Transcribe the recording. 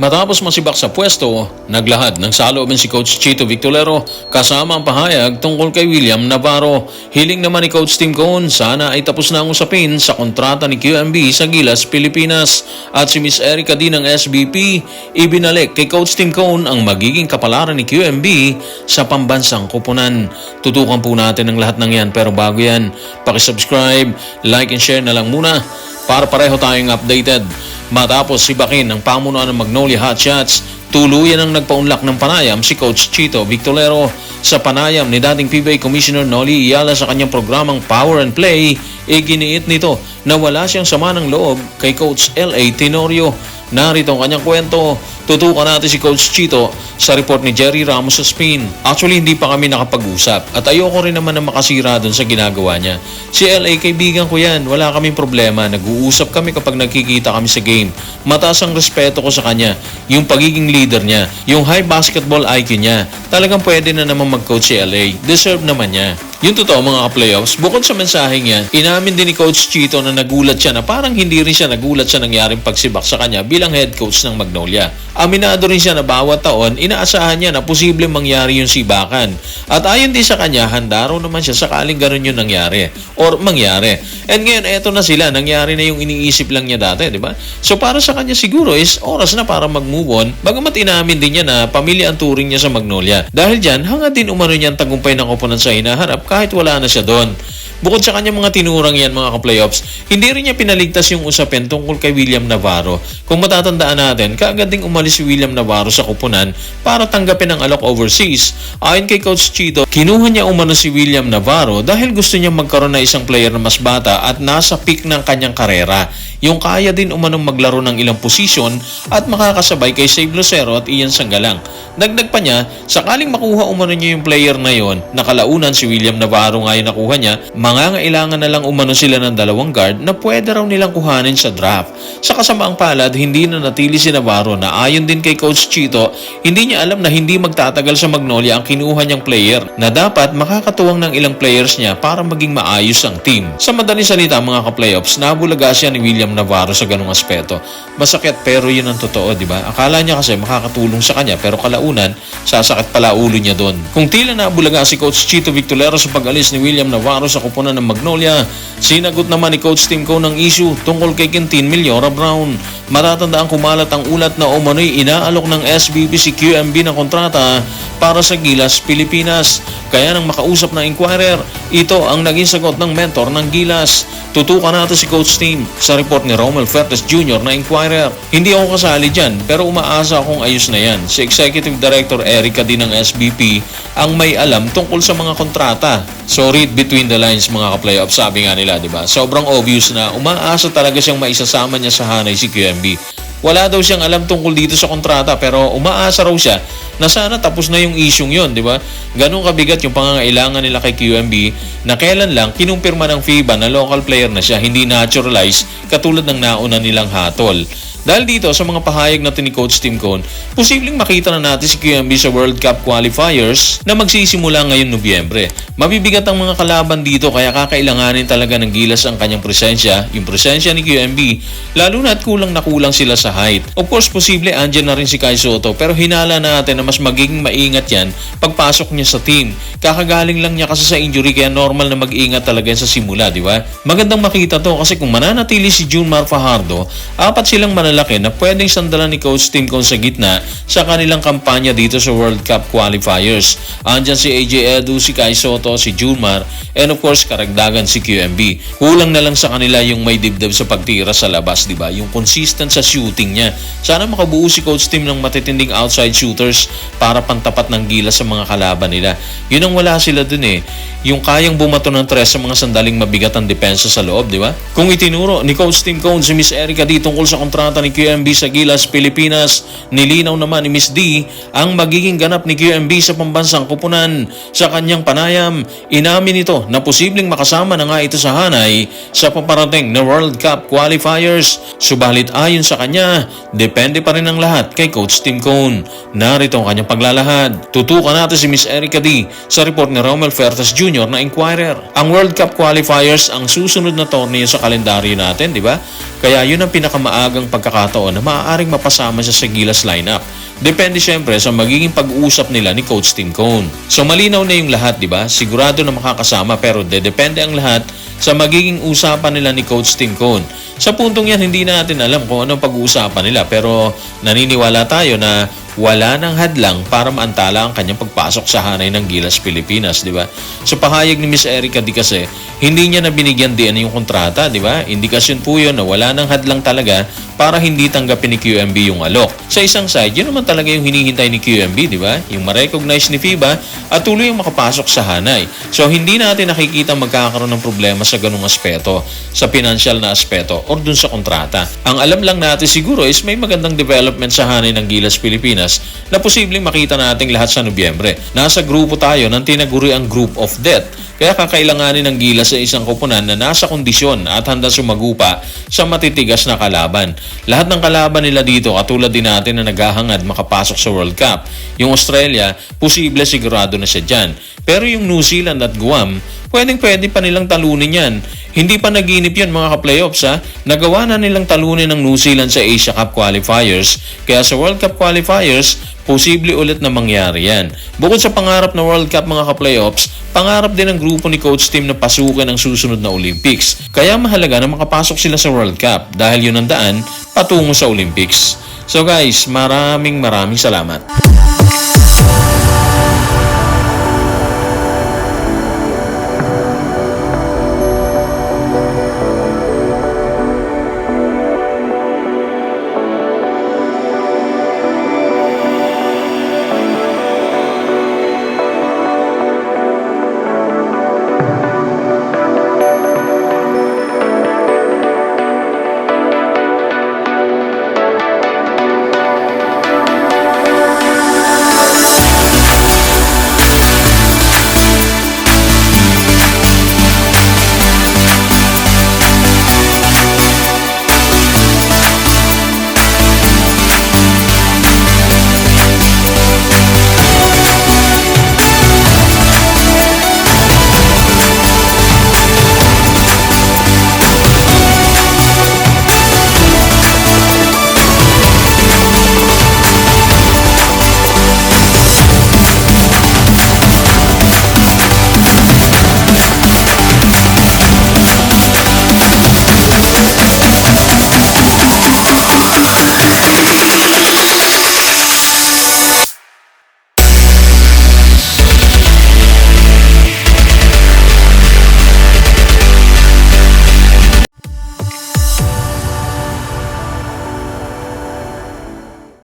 Matapos masibak sa pwesto, naglahad ng saloobin si Coach Chito Victorero kasama ang pahayag tungkol kay William Navarro. Hiling naman ni Coach Tim Cone, sana ay tapos na ang usapin sa kontrata ni QMB sa Gilas, Pilipinas. At si Miss Erica D ng SBP, ibinalik kay Coach Tim Cone ang magiging kapalaran ni QMB sa pambansang kupunan. Tutukan po natin ang lahat ng yan, pero bago yan, pakisubscribe, like and share na lang muna para pareho tayong updated. Matapos sibakin ng pamunuan ng Magnolia Hotshots, tuluyan ang nagpaunlak ng panayam si Coach Chito Victorero. Sa panayam ni dating PBA Commissioner Noli Iyala sa kanyang programang Power and Play, iginiit nito na wala siyang sama ng loob kay Coach L.A. Tenorio. Narito ang kanyang kwento. Tutukan natin si Coach Chito sa report ni Jerry Ramos sa Spin. Actually, hindi pa kami nakapag-usap at ayoko rin naman na makasira dun sa ginagawa niya. Si LA, kaibigan ko yan. Wala kaming problema. Nag-uusap kami kapag nagkikita kami sa game. Mataas ang respeto ko sa kanya. Yung pagiging leader niya. Yung high basketball IQ niya. Talagang pwede na naman mag-coach si LA. Deserve naman niya. Yung totoo mga ka-playoffs, bukod sa mensaheng yan, inamin din ni Coach Chito na nagulat siya na parang hindi rin siya nagulat sa nangyaring pagsibak sa kanya bilang head coach ng Magnolia. Aminado rin siya na bawat taon, inaasahan niya na posibleng mangyari yung sibakan. At ayon din sa kanya, handa raw naman siya sakaling ganun yung nangyari or mangyari. And ngayon, eto na sila, nangyari na yung iniisip lang niya dati, di ba? So para sa kanya siguro is oras na para mag-move on, bagamat inamin din niya na pamilya ang turing niya sa Magnolia. Dahil dyan, hangad din umano niya ang tagumpay ng koponan sa hinaharap kahit wala na siya doon. Bukod sa kanyang mga tinurang yan mga ka-playoffs, hindi rin niya pinaligtas yung usapin tungkol kay William Navarro. Kung matatandaan natin, kaagad ding umalis si William Navarro sa kupunan para tanggapin ang alok overseas. Ayon kay Coach Chito, kinuha niya umano si William Navarro dahil gusto niya magkaroon na isang player na mas bata at nasa peak ng kanyang karera. Yung kaya din umanong maglaro ng ilang posisyon at makakasabay kay Save Lucero at Ian Sanggalang. Dagdag pa niya, sakaling makuha umano niya yung player na yon, nakalaunan si William Navarro nga yung nakuha niya, mangangailangan na lang umano sila ng dalawang guard na pwede raw nilang kuhanin sa draft. Sa kasamaang palad, hindi na natili si Navarro na ayon din kay Coach Chito, hindi niya alam na hindi magtatagal sa Magnolia ang kinuha niyang player na dapat makakatuwang ng ilang players niya para maging maayos ang team. Sa madaling salita mga ka-playoffs, nabulaga siya ni William Navarro sa ganung aspeto. Masakit pero yun ang totoo, di ba? Akala niya kasi makakatulong sa kanya pero kalaunan, sasakit pala ulo niya doon. Kung tila nabulaga si Coach Chito Victorero sa pag-alis ni William Navarro sa kupunan ng Magnolia, sinagot naman ni Coach Tim Cone ng issue tungkol kay Quintin Millora Brown. Matatandaan kumalat ang ulat na umano'y inaalok ng SBP si QMB ng kontrata para sa Gilas, Pilipinas. Kaya nang makausap ng Inquirer, ito ang naging sagot ng mentor ng Gilas. Tutukan natin si Coach Tim sa report ni Romel Fertes Jr. na Inquirer. Hindi ako kasali dyan pero umaasa akong ayos na yan. Si Executive Director Erica D ng SBP ang may alam tungkol sa mga kontrata. So read between the lines mga ka-playoff, sabi nga nila, di ba? Sobrang obvious na umaasa talaga siyang maisasama niya sa hanay si QMB. Wala daw siyang alam tungkol dito sa kontrata pero umaasa raw siya na sana tapos na yung isyung yon, di ba? Ganun kabigat yung pangangailangan nila kay QMB na kailan lang kinumpirma ng FIBA na local player na siya, hindi naturalized katulad ng nauna nilang hatol. Dahil dito sa mga pahayag natin ni Coach Tim Cone, posibleng makita na natin si QMB sa World Cup qualifiers na magsisimula ngayon Nobyembre. Mabibigat ang mga kalaban dito kaya kakailanganin talaga ng Gilas ang kanyang presensya, yung presensya ni QMB, lalo na at kulang na kulang sila sa height. Of course, posible andyan na rin si Kai Soto pero hinala natin na mas magiging maingat yan pagpasok niya sa team. Kakagaling lang niya kasi sa injury kaya normal na mag-ingat talaga yan sa simula, di ba? Magandang makita to kasi kung mananatili si Junmar Fajardo, apat silang laki na pwedeng sandalan ni Coach Tim Cone sa gitna sa kanilang kampanya dito sa World Cup qualifiers. Andyan si AJ Edu, si Kai Soto, si Junmar, and of course karagdagan si QMB. Kulang na lang sa kanila yung may dibdib sa pagtira sa labas, di ba? Yung consistent sa shooting niya. Sana makabuo si Coach Tim ng matitinding outside shooters para pantapat ng Gilas sa mga kalaban nila. Yun ang wala sila dun eh. Yung kayang bumato ng tres sa mga sandaling mabigat ang depensa sa loob, di ba? Kung itinuro ni Coach Tim Cone si Miss Erica D tungkol sa kontrata ni QMB sa Gilas, Pilipinas, nilinaw naman ni Miss D ang magiging ganap ni QMB sa pambansang kupunan. Sa kanyang panayam, inamin ito na posibleng makasama na nga ito sa hanay sa paparating na World Cup qualifiers. Subalit ayon sa kanya, niya, depende pa rin ang lahat kay Coach Tim Cone. Narito ang kanyang paglalahad. Tutukan natin si Miss Erica D sa report ni Romel Fertas Jr. na Inquirer. Ang World Cup qualifiers ang susunod na torneo sa kalendaryo natin, di ba? Kaya yun ang pinakamaagang pagkakataon na maaaring mapasama siya sa Gilas lineup. Depende syempre sa magiging pag-uusap nila ni Coach Tim Cone. So malinaw na yung lahat, di ba? Sigurado na makakasama pero depende ang lahat sa magiging usapan nila ni Coach Tim Cone. Sa puntong yan, hindi natin alam kung anong pag-uusapan nila pero naniniwala tayo na wala nang hadlang para maantala ang kanyang pagpasok sa hanay ng Gilas Pilipinas, di ba? Sa pahayag ni Miss Erica D kasi, hindi niya na binigyan din yung kontrata, di ba? Indikasyon po yun na wala nang hadlang talaga para hindi tanggapin ni QMB yung alok. Sa isang side, yun naman talaga yung hinihintay ni QMB, di ba? Yung ma-recognize ni FIBA at tuloy yung makapasok sa hanay. So, hindi natin nakikita magkakaroon ng problema sa ganung aspeto, sa financial na aspeto or dun sa kontrata. Ang alam lang natin siguro is may magandang development sa hanay ng Gilas Pilipinas na posibleng makita nating lahat sa Nobyembre. Nasa grupo tayo ng tinaguri ang Group of Death. Kaya kakailanganin ng Gilas sa isang koponan na nasa kondisyon at handa sumagupa sa matitigas na kalaban. Lahat ng kalaban nila dito katulad din natin na naghahangad makapasok sa World Cup. Yung Australia, posible sigurado na siya dyan. Pero yung New Zealand at Guam, pwede pa nilang talunin yan. Hindi pa naginip yan mga ka-playoffs ha. Nagawa na nilang talunin ng New Zealand sa Asia Cup qualifiers. Kaya sa World Cup qualifiers, posible ulit na mangyari yan. Bukod sa pangarap na World Cup mga ka-playoffs, pangarap din ng grupo ni Coach Tim na pasukin ang susunod na Olympics. Kaya mahalaga na makapasok sila sa World Cup dahil yun ang daan patungo sa Olympics. So guys, maraming salamat.